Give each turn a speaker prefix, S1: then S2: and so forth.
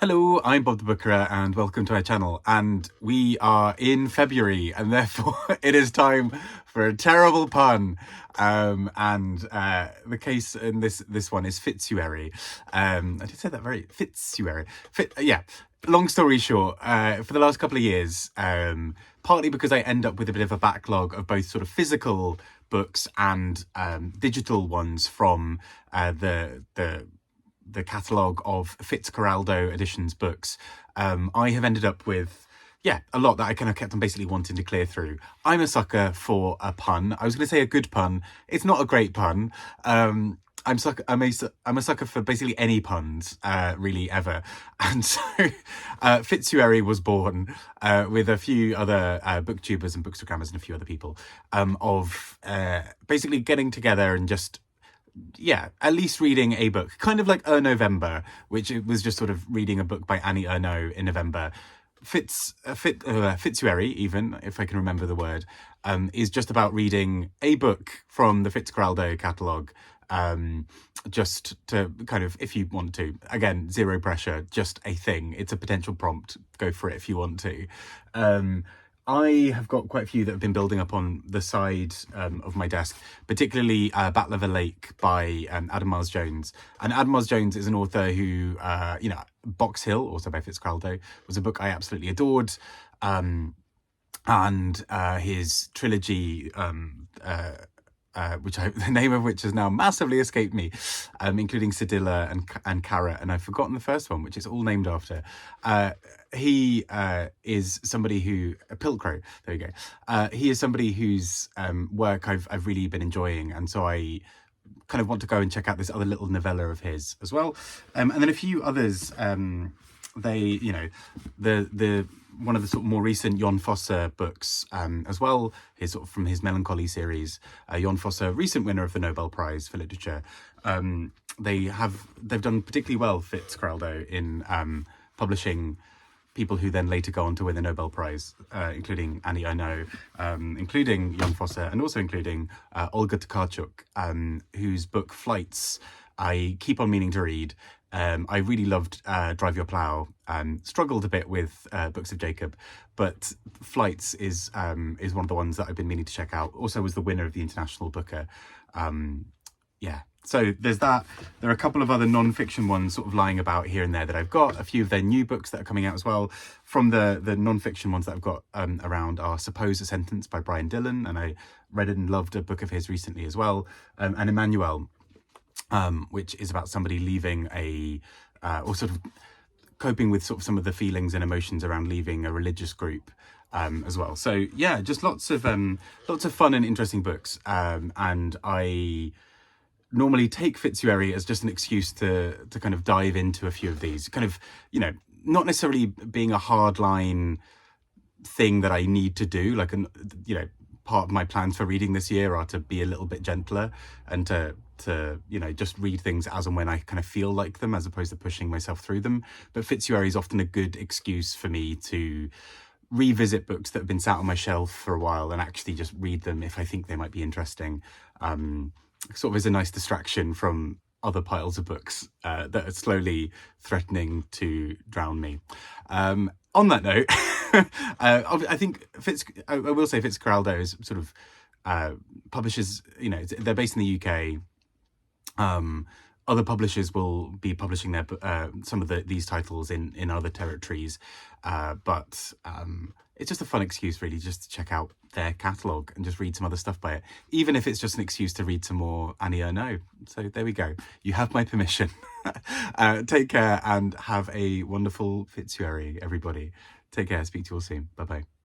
S1: Hello, I'm Bob the Bookerer and welcome to our channel. And we are in February and therefore it is time for a terrible pun. The case in this one is Fitzuary. I did say that very Fitzuary. Yeah. Long story short, for the last couple of years, partly because I end up with a bit of a backlog of both sort of physical books and digital ones from the catalogue of Fitzcarraldo Editions books, I have ended up with, a lot that I kind of kept on basically wanting to clear through. I'm a sucker for a pun. I was going to say a good pun. It's not a great pun. I'm a sucker for basically any puns, really, ever. And so Fitzuary was born with a few other booktubers and bookstagrammers and a few other people of basically getting together and just at least reading a book, kind of like November, which it was just sort of reading a book by Annie Ernaux in November. Fitzuary, even, if I can remember the word, is just about reading a book from the Fitzcarraldo catalogue, just to kind of, if you want to, again, zero pressure, just a thing. It's a potential prompt. Go for it if you want to. I have got quite a few that have been building up on the side of my desk, particularly Battle of a Lake by Adam Miles Jones. And Adam Miles Jones is an author who, Box Hill, also by Fitzcarraldo, was a book I absolutely adored. His trilogy, the name of which has now massively escaped me, including Cedilla and Carrot, and I've forgotten the first one, which is all named after. He is somebody who, Pilcrow, there you go. He is somebody whose work I've really been enjoying, and so I kind of want to go and check out this other little novella of his as well. And then a few others, one of the sort of more recent Jon Fosse books as well, from his Melancholy series. Jon Fosse, recent winner of the Nobel Prize for Literature. They've done particularly well, Fitzcarraldo, in publishing people who then later go on to win the Nobel Prize, including Annie Ernaux, including Jon Fosse, and also including Olga Tokarczuk, whose book Flights I keep on meaning to read. I really loved Drive Your Plough, struggled a bit with Books of Jacob, but Flights is one of the ones that I've been meaning to check out. Also was the winner of the International Booker. So there's that. There are a couple of other non-fiction ones sort of lying about here and there that I've got. A few of their new books that are coming out as well. From the non-fiction ones that I've got around are Suppose a Sentence by Brian Dillon, and I read and loved a book of his recently as well, and Emmanuel, which is about somebody leaving or sort of coping with sort of some of the feelings and emotions around leaving a religious group as well. So yeah, just lots of fun and interesting books. And I normally take Fitzuary as just an excuse to kind of dive into a few of these, kind of, not necessarily being a hardline thing that I need to do, like, part of my plans for reading this year are to be a little bit gentler and to just read things as and when I kind of feel like them, as opposed to pushing myself through them. But Fitzuary is often a good excuse for me to revisit books that have been sat on my shelf for a while and actually just read them if I think they might be interesting. Sort of as a nice distraction from other piles of books that are slowly threatening to drown me. On that note, I think I will say Fitzcarraldo is sort of publishes, they're based in the UK. Other publishers will be publishing their some of these titles in other territories, but it's just a fun excuse, really, just to check out their catalogue and just read some other stuff by it, even if it's just an excuse to read some more Annie Ernaux. So there we go. You have my permission. Take care and have a wonderful Fitzuary, everybody. Take care. Speak to you all soon. Bye-bye.